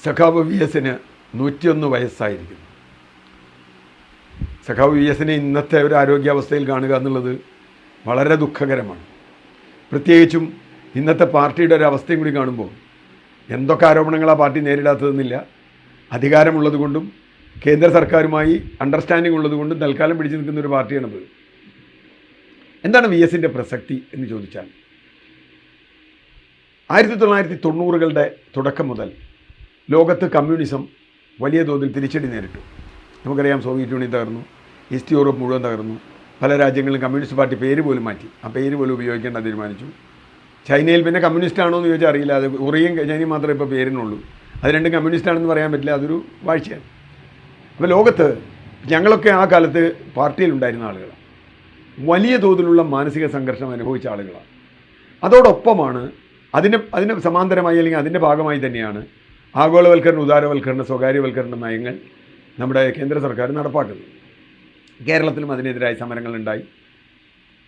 സഖാവ് വി എസിന് 101 വയസ്സായിരിക്കുന്നു. സഖാവ് വി എസിനെ ഇന്നത്തെ ഒരു ആരോഗ്യാവസ്ഥയിൽ കാണുക എന്നുള്ളത് വളരെ ദുഃഖകരമാണ്. പ്രത്യേകിച്ചും ഇന്നത്തെ പാർട്ടിയുടെ ഒരു അവസ്ഥയും കൂടി കാണുമ്പോൾ എന്തൊക്കെ ആരോപണങ്ങളാണ് പാർട്ടി നേരിടാത്തതെന്നില്ല. അധികാരമുള്ളത് കൊണ്ടും കേന്ദ്ര സർക്കാരുമായി അണ്ടർസ്റ്റാൻഡിംഗ് ഉള്ളത് കൊണ്ടും തൽക്കാലം പിടിച്ചു നിൽക്കുന്ന ഒരു പാർട്ടിയാണത്. എന്താണ് വി എസിൻ്റെ പ്രസക്തി എന്ന് ചോദിച്ചാൽ, 1990കളുടെ തുടക്കം മുതൽ ലോകത്ത് കമ്മ്യൂണിസം വലിയ തോതിൽ തിരിച്ചടി നേരിട്ടു. നമുക്കറിയാം, സോവിയറ്റ് യൂണിയൻ തകർന്നു, ഈസ്റ്റ് യൂറോപ്പ് മുഴുവൻ തകർന്നു, പല രാജ്യങ്ങളിലും കമ്മ്യൂണിസ്റ്റ് പാർട്ടി പേര് പോലും മാറ്റി, ആ പേര് പോലും ഉപയോഗിക്കേണ്ട തീരുമാനിച്ചു. ചൈനയിൽ പിന്നെ കമ്മ്യൂണിസ്റ്റ് ആണോ എന്ന് ചോദിച്ചാൽ അറിയില്ല. അത് കൊറിയയും ചൈനയും മാത്രമേ ഇപ്പോൾ പേരിനുള്ളൂ. അത് രണ്ടും കമ്മ്യൂണിസ്റ്റ് ആണെന്ന് പറയാൻ പറ്റില്ല, അതൊരു വാഴ്ചയാണ്. അപ്പോൾ ലോകത്ത് ഞങ്ങളൊക്കെ ആ കാലത്ത് പാർട്ടിയിലുണ്ടായിരുന്ന ആളുകളാണ്, വലിയ തോതിലുള്ള മാനസിക സംഘർഷം അനുഭവിച്ച ആളുകളാണ്. അതോടൊപ്പമാണ് അതിന് സമാന്തരമായി അല്ലെങ്കിൽ അതിൻ്റെ ഭാഗമായി തന്നെയാണ് ആഗോളവൽക്കരണ, ഉദാരവൽക്കരണ, സ്വകാര്യവൽക്കരണ നയങ്ങൾ നമ്മുടെ കേന്ദ്ര സർക്കാർ നടപ്പാക്കുന്നത്. കേരളത്തിലും അതിനെതിരായ സമരങ്ങളുണ്ടായി.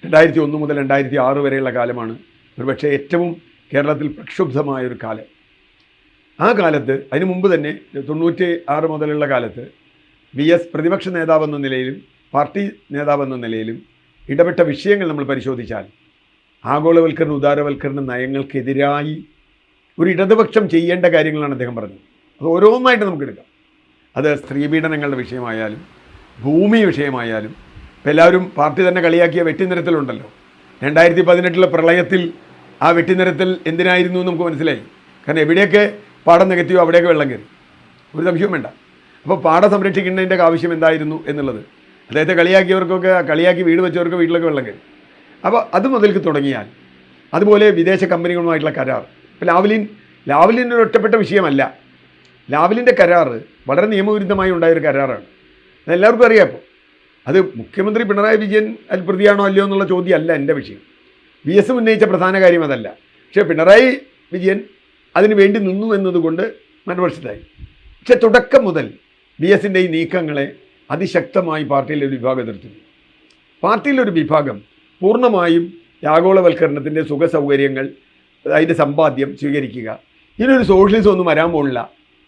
2001 മുതൽ 2006 വരെയുള്ള കാലമാണ് ഒരുപക്ഷെ ഏറ്റവും കേരളത്തിൽ പ്രക്ഷുബ്ധമായൊരു കാലം. ആ കാലത്ത്, അതിനു മുമ്പ് തന്നെ 96 മുതലുള്ള കാലത്ത് വി എസ് പ്രതിപക്ഷ നേതാവെന്ന നിലയിലും പാർട്ടി നേതാവെന്ന നിലയിലും ഇടപെട്ട വിഷയങ്ങൾ നമ്മൾ പരിശോധിച്ചാൽ ആഗോളവൽക്കരണ, ഉദാരവൽക്കരണ നയങ്ങൾക്കെതിരായി ഒരു ഇടതുപക്ഷം ചെയ്യേണ്ട കാര്യങ്ങളാണ് അദ്ദേഹം പറഞ്ഞത്. അത് ഓരോന്നായിട്ട് നമുക്കെടുക്കാം. അത് സ്ത്രീപീഡനങ്ങളുടെ വിഷയമായാലും ഭൂമി വിഷയമായാലും. ഇപ്പോൾ എല്ലാവരും പാർട്ടി തന്നെ കളിയാക്കിയ വെട്ടിനിരത്തലുണ്ടല്ലോ. 2018 പ്രളയത്തിൽ ആ വെട്ടിനിരത്തൽ എന്തിനായിരുന്നു എന്ന് നമുക്ക് മനസ്സിലായി. കാരണം എവിടെയൊക്കെ പാടം നികത്തിയോ അവിടെയൊക്കെ വെള്ളം കയറി, ഒരു സംശയവും വേണ്ട. അപ്പോൾ പാടം സംരക്ഷിക്കേണ്ടതിൻ്റെ ആവശ്യം എന്തായിരുന്നു എന്നുള്ളത് അദ്ദേഹത്തെ കളിയാക്കിയവർക്കൊക്കെ, കളിയാക്കി വീട് വെച്ചവർക്ക് വീട്ടിലൊക്കെ വെള്ളം കയറി. അപ്പോൾ അത് മുതൽക്ക് തുടങ്ങിയാൽ, അതുപോലെ വിദേശ കമ്പനികളുമായിട്ടുള്ള കരാർ. ഇപ്പോൾ ലാവ്ലിൻ ഒരു ഒറ്റപ്പെട്ട വിഷയമല്ല. ലാവ്ലിൻ്റെ കരാർ വളരെ നിയമവിരുദ്ധമായി ഉണ്ടായൊരു കരാറാണ്. അതെല്ലാവർക്കും അറിയാം. അപ്പോൾ അത് മുഖ്യമന്ത്രി പിണറായി വിജയൻ അതിൽ പ്രതിയാണോ അല്ലയോ എന്നുള്ള ചോദ്യമല്ല എൻ്റെ വിഷയം. വി എസ് ഉന്നയിച്ച പ്രധാന കാര്യം അതല്ല. പക്ഷേ പിണറായി വിജയൻ അതിന് വേണ്ടി നിന്നു എന്നതുകൊണ്ട് മറുവശത്തായി. പക്ഷേ തുടക്കം മുതൽ വി എസിൻ്റെ ഈ നീക്കങ്ങളെ അതിശക്തമായി പാർട്ടിയിലെ ഒരു വിഭാഗം എതിർത്തിരുന്നു. പാർട്ടിയിലൊരു വിഭാഗം പൂർണ്ണമായും ആഗോളവൽക്കരണത്തിൻ്റെ സുഖ സൗകര്യങ്ങൾ, അതിൻ്റെ സമ്പാദ്യം സ്വീകരിക്കുക, ഇതിനൊരു സോഷ്യലിസം ഒന്നും വരാൻ പോകില്ല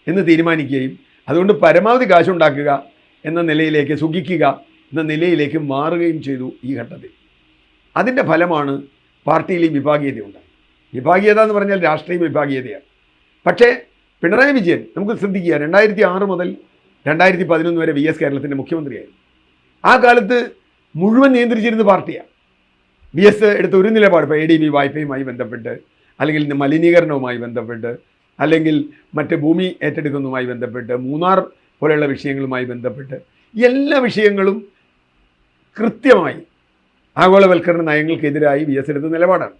എന്ന് തീരുമാനിക്കുകയും അതുകൊണ്ട് പരമാവധി കാശുണ്ടാക്കുക എന്ന നിലയിലേക്ക്, സുഖിക്കുക എന്ന നിലയിലേക്ക് മാറുകയും ചെയ്തു ഈ ഘട്ടത്തിൽ. അതിൻ്റെ ഫലമാണ് പാർട്ടിയിൽ ഈ വിഭാഗീയത ഉണ്ടായി. വിഭാഗീയത എന്ന് പറഞ്ഞാൽ രാഷ്ട്രീയ വിഭാഗീയതയാണ്. പക്ഷേ പിണറായി വിജയൻ, നമുക്ക് ശ്രദ്ധിക്കുക, 2006 മുതൽ 2011 വരെ വി എസ് കേരളത്തിൻ്റെ മുഖ്യമന്ത്രിയായിരുന്നു. ആ കാലത്ത് മുഴുവൻ നിയന്ത്രിച്ചിരുന്ന പാർട്ടിയാണ്. വി എസ് എടുത്ത ഒരു നിലപാട്, ഇപ്പോൾ ADB വായ്പയുമായി ബന്ധപ്പെട്ട്, അല്ലെങ്കിൽ മലിനീകരണവുമായി ബന്ധപ്പെട്ട്, അല്ലെങ്കിൽ മറ്റ് ഭൂമി ഏറ്റെടുക്കുന്നതുമായി ബന്ധപ്പെട്ട്, മൂന്നാർ പോലെയുള്ള വിഷയങ്ങളുമായി ബന്ധപ്പെട്ട് എല്ലാ വിഷയങ്ങളും കൃത്യമായി ആഗോളവൽക്കരണ നയങ്ങൾക്കെതിരായി വി എസ് എടുത്ത നിലപാടാണ്.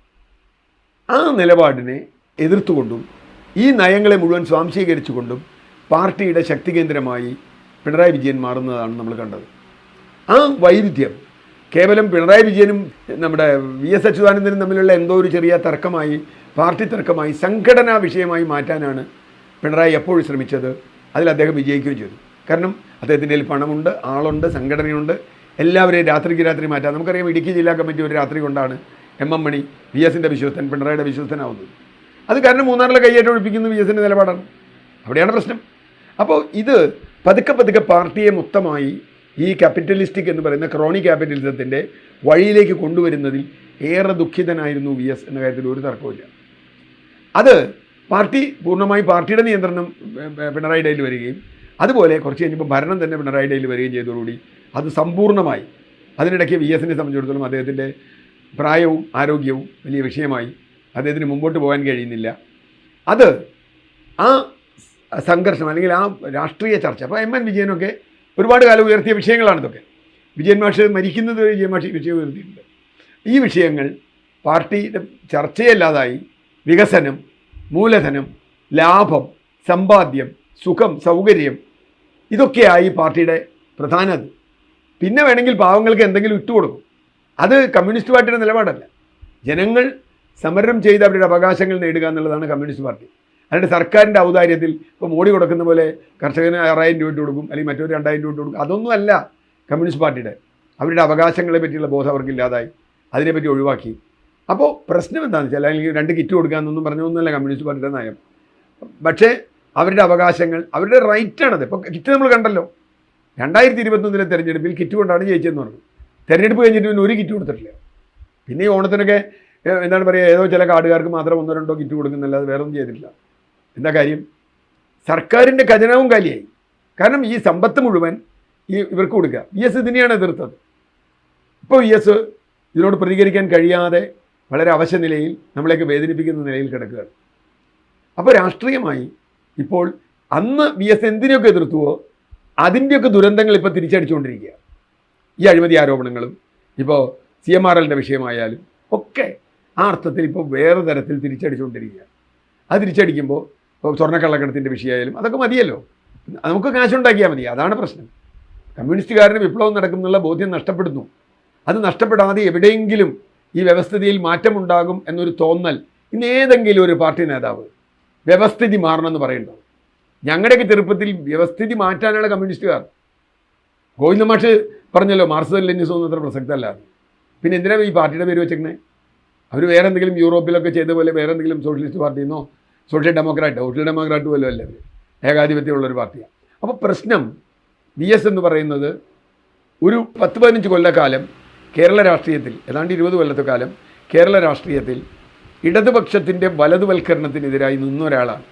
ആ നിലപാടിനെ എതിർത്തുകൊണ്ടും ഈ നയങ്ങളെ മുഴുവൻ സ്വാംശീകരിച്ചുകൊണ്ടും പാർട്ടിയുടെ ശക്തി കേന്ദ്രമായി പിണറായി വിജയൻ മാറുന്നതാണ് നമ്മൾ കണ്ടത്. ആ വൈരുദ്ധ്യം കേവലം പിണറായി വിജയനും നമ്മുടെ വി എസ് അച്യുതാനന്ദനും തമ്മിലുള്ള എന്തോ ഒരു ചെറിയ തർക്കമായി, പാർട്ടി തർക്കമായി, സംഘടനാ വിഷയമായി മാറ്റാനാണ് പിണറായി എപ്പോഴും ശ്രമിച്ചത്. അതിൽ അദ്ദേഹം വിജയിക്കുകയും ചെയ്തു. കാരണം അദ്ദേഹത്തിൻ്റെ കയ്യിൽ പണമുണ്ട്, ആളുണ്ട്, സംഘടനയുണ്ട്. എല്ലാവരെയും രാത്രിക്ക് രാത്രി മാറ്റാം. നമുക്കറിയാം, ഇടുക്കി ജില്ലാ കമ്മിറ്റി ഒരു രാത്രി കൊണ്ടാണ് MM മണി വി എസിൻ്റെ വിശ്വസ്തൻ, പിണറായിയുടെ വിശ്വസ്തനാവുന്നത്. അത് കാരണം മൂന്നാറിലെ കയ്യേറ്റം ഒഴിപ്പിക്കുന്ന വി എസിൻ്റെ നിലപാടാണ്. അവിടെയാണ് പ്രശ്നം. അപ്പോൾ ഇത് പതുക്കെ പതുക്കെ പാർട്ടിയെ മൊത്തമായി ഈ ക്യാപിറ്റലിസ്റ്റിക് എന്ന് പറയുന്ന ക്രോണി ക്യാപിറ്റലിസത്തിൻ്റെ വഴിയിലേക്ക് കൊണ്ടുവരുന്നതിൽ ഏറെ ദുഃഖിതനായിരുന്നു വി എസ് എന്ന കാര്യത്തിൽ ഒരു തർക്കവുമില്ല. അത് പാർട്ടി പൂർണ്ണമായി പാർട്ടിയുടെ നിയന്ത്രണം പിണറായിയുടെ കയ്യിൽ വരികയും അതുപോലെ കുറച്ച് കഴിഞ്ഞപ്പോൾ ഭരണം തന്നെ പിണറായിയുടെ കയ്യിൽ വരികയും ചെയ്തതോടുകൂടി അത് സമ്പൂർണ്ണമായി. അതിനിടയ്ക്ക് വി എസിനെ സംബന്ധിച്ചിടത്തോളം അദ്ദേഹത്തിൻ്റെ പ്രായവും ആരോഗ്യവും വലിയ വിഷയമായി. അദ്ദേഹത്തിന് മുമ്പോട്ട് പോകാൻ കഴിയുന്നില്ല. അത് ആ സംഘർഷം അല്ലെങ്കിൽ ആ രാഷ്ട്രീയ ചർച്ച, അപ്പോൾ MN വിജയനൊക്കെ ഒരുപാട് കാലം ഉയർത്തിയ വിഷയങ്ങളാണ് ഇതൊക്കെ. വിജയൻ മാഷ് മരിക്കുന്നത് വരെ വിജയൻ മാഷ് ഈ വിഷയം ഉയർത്തിയിട്ടുണ്ട്. ഈ വിഷയങ്ങൾ പാർട്ടിയുടെ ചർച്ചയല്ലാതായി വികസനം, മൂലധനം, ലാഭം, സമ്പാദ്യം, സുഖം, സൗകര്യം, ഇതൊക്കെയായി പാർട്ടിയുടെ പ്രധാനത്. പിന്നെ വേണമെങ്കിൽ പാവങ്ങൾക്ക് എന്തെങ്കിലും ഇട്ടുകൊടുക്കും. അത് കമ്മ്യൂണിസ്റ്റ് പാർട്ടിയുടെ നിലപാടല്ല. ജനങ്ങൾ സമരം ചെയ്ത് അവരുടെ അവകാശങ്ങൾ നേടുക എന്നുള്ളതാണ് കമ്മ്യൂണിസ്റ്റ് പാർട്ടി. അല്ലാണ്ട് സർക്കാരിൻ്റെ ഔദാര്യത്തിൽ ഇപ്പോൾ മോഡി കൊടുക്കുന്ന പോലെ കർഷകന് 6000 രൂപ ഇട്ട് കൊടുക്കും, അല്ലെങ്കിൽ മറ്റൊരു 2000 രൂപ ഇട്ട് കൊടുക്കും. അതൊന്നുമല്ല കമ്മ്യൂണിസ്റ്റ് പാർട്ടിയുടെ. അവരുടെ അവകാശങ്ങളെ പറ്റിയുള്ള ബോധം അവർക്കില്ലാതായി, അതിനെപ്പറ്റി ഒഴിവാക്കി. അപ്പോൾ പ്രശ്നം എന്താണെന്ന് വെച്ചാൽ, അല്ലെങ്കിൽ 2 കിറ്റ് കൊടുക്കുക എന്നൊന്നും പറഞ്ഞൊന്നുമല്ല കമ്മ്യൂണിസ്റ്റ് പാർട്ടിയുടെ നയം. പക്ഷേ അവരുടെ അവകാശങ്ങൾ, അവരുടെ റൈറ്റാണത്. ഇപ്പോൾ കിറ്റ് നമ്മൾ കണ്ടല്ലോ, 2021 തെരഞ്ഞെടുപ്പിൽ കിറ്റ് കൊണ്ടാണ് ജയിച്ചതെന്ന് പറഞ്ഞു. തെരഞ്ഞെടുപ്പ് കഴിഞ്ഞിട്ട് പിന്നെ ഒരു കിറ്റ് കൊടുത്തിട്ടില്ല. പിന്നെ ഈ ഓണത്തിനൊക്കെ എന്താണ് പറയുക, ഏതോ ചില കാർഡുകാർക്ക് മാത്രം 1-2 കിറ്റ് കൊടുക്കുന്നില്ല, അത് വേറെ ഒന്നും ചെയ്തിട്ടില്ല. എന്താ കാര്യം? സർക്കാരിൻ്റെ ഖജനാവും കാലിയായി. കാരണം ഈ സമ്പത്ത് മുഴുവൻ ഇവർക്ക് കൊടുക്കുക. VS ഇതിനെയാണ് എതിർത്തത്. ഇപ്പോൾ VS ഇതിനോട് പ്രതികരിക്കാൻ കഴിയാതെ വളരെ അവശ നിലയിൽ, നമ്മളെയൊക്കെ വേദനിപ്പിക്കുന്ന നിലയിൽ കിടക്കുകയാണ്. അപ്പോൾ രാഷ്ട്രീയമായി ഇപ്പോൾ അന്ന് VS എന്തിനെയൊക്കെ എതിർത്തുവോ അതിൻ്റെയൊക്കെ ദുരന്തങ്ങൾ ഇപ്പോൾ തിരിച്ചടിച്ചുകൊണ്ടിരിക്കുക. ഈ അഴിമതി ആരോപണങ്ങളും ഇപ്പോൾ CMRLൻ്റെ വിഷയമായാലും ഒക്കെ ആ അർത്ഥത്തിൽ ഇപ്പോൾ വേറെ തരത്തിൽ തിരിച്ചടിച്ചുകൊണ്ടിരിക്കുക. അത് തിരിച്ചടിക്കുമ്പോൾ ഇപ്പോൾ സ്വർണ്ണക്കള്ളക്കടത്തിൻ്റെ വിഷയമായാലും അതൊക്കെ മതിയല്ലോ, നമുക്ക് കാശുണ്ടാക്കിയാൽ മതി. അതാണ് പ്രശ്നം. കമ്മ്യൂണിസ്റ്റുകാരന് വിപ്ലവം നടക്കുന്നുള്ള ബോധ്യം നഷ്ടപ്പെടുന്നു. അത് നഷ്ടപ്പെടാതെ എവിടെയെങ്കിലും ഈ വ്യവസ്ഥിതിയിൽ മാറ്റമുണ്ടാകും എന്നൊരു തോന്നൽ ഇന്ന് ഏതെങ്കിലും ഒരു പാർട്ടി നേതാവ് വ്യവസ്ഥിതി മാറണമെന്ന് പറയുന്നുണ്ടോ? ഞങ്ങളുടെയൊക്കെ ചെറുപ്പത്തിൽ വ്യവസ്ഥിതി മാറ്റാനാണ് കമ്മ്യൂണിസ്റ്റുകാർ. ഗോവിന്ദ മാഷ് പറഞ്ഞല്ലോ മാർക്സിസം ലെനിനിസം ഒന്നും അത്ര പ്രസക്തമല്ല. പിന്നെ എന്തിനാണ് ഈ പാർട്ടിയുടെ പേര് വെച്ചേക്കണേ? അവർ വേറെ എന്തെങ്കിലും യൂറോപ്പിലൊക്കെ ചെയ്ത പോലെ വേറെ എന്തെങ്കിലും സോഷ്യലിസ്റ്റ് പാർട്ടിയെന്നോ സോഷ്യൽ ഡെമോക്രാറ്റ് പോലും അല്ല, അവർ ഏകാധിപത്യമുള്ളൊരു പാർട്ടിയാണ്. അപ്പോൾ പ്രശ്നം VS എന്ന് പറയുന്നത് ഒരു 10-15 കൊല്ലക്കാലം കേരള രാഷ്ട്രീയത്തിൽ, ഏതാണ്ട് 20 കൊല്ലത്തെ കാലം കേരള രാഷ്ട്രീയത്തിൽ ഇടതുപക്ഷത്തിൻ്റെ വലതുവൽക്കരണത്തിനെതിരായി നിന്ന ഒരാളാണ്.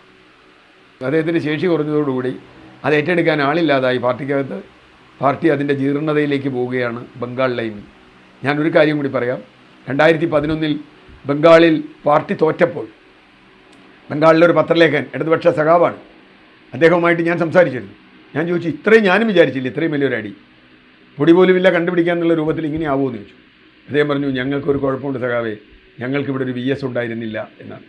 അദ്ദേഹത്തിൻ്റെ ശേഷി കുറഞ്ഞതോടുകൂടി അത് ഏറ്റെടുക്കാൻ ആളില്ലാതായി പാർട്ടിക്കകത്ത്. പാർട്ടി അതിൻ്റെ ജീർണതയിലേക്ക് പോവുകയാണ് ബംഗാളിൽ. ഞാനൊരു കാര്യം കൂടി പറയാം. 2011 ബംഗാളിൽ പാർട്ടി തോറ്റപ്പോൾ ബംഗാളിലൊരു പത്രലേഖൻ, ഇടതുപക്ഷ സഖാവാണ്, അദ്ദേഹവുമായിട്ട് ഞാൻ സംസാരിച്ചിരുന്നു. ഞാൻ ചോദിച്ചു, ഇത്രയും ഞാനും വിചാരിച്ചില്ല, ഇത്രയും വലിയൊരു അടി പൊടി പോലുമില്ല കണ്ടുപിടിക്കാന്നുള്ള രൂപത്തിൽ ഇങ്ങനെ ആവുമെന്ന് ചോദിച്ചു. അദ്ദേഹം പറഞ്ഞു, ഞങ്ങൾക്കൊരു കുഴപ്പമുണ്ട് സഖാവേ, ഞങ്ങൾക്കിവിടെ ഒരു VS ഉണ്ടായിരുന്നില്ല എന്നാണ്.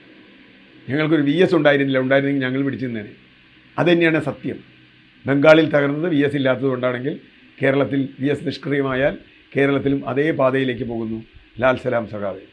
ഞങ്ങൾക്കൊരു VS ഉണ്ടായിരുന്നെങ്കിൽ ഞങ്ങൾ പിടിച്ചിരുന്നേനെ. അതുതന്നെയാണ് സത്യം. ബംഗാളിൽ തകർന്നത് VS ഇല്ലാത്തതുകൊണ്ടാണെങ്കിൽ കേരളത്തിൽ VS നിഷ്ക്രിയമായാൽ കേരളത്തിലും അതേ പാതയിലേക്ക് പോകുന്നു. ലാൽ സലാം സഖാവേ.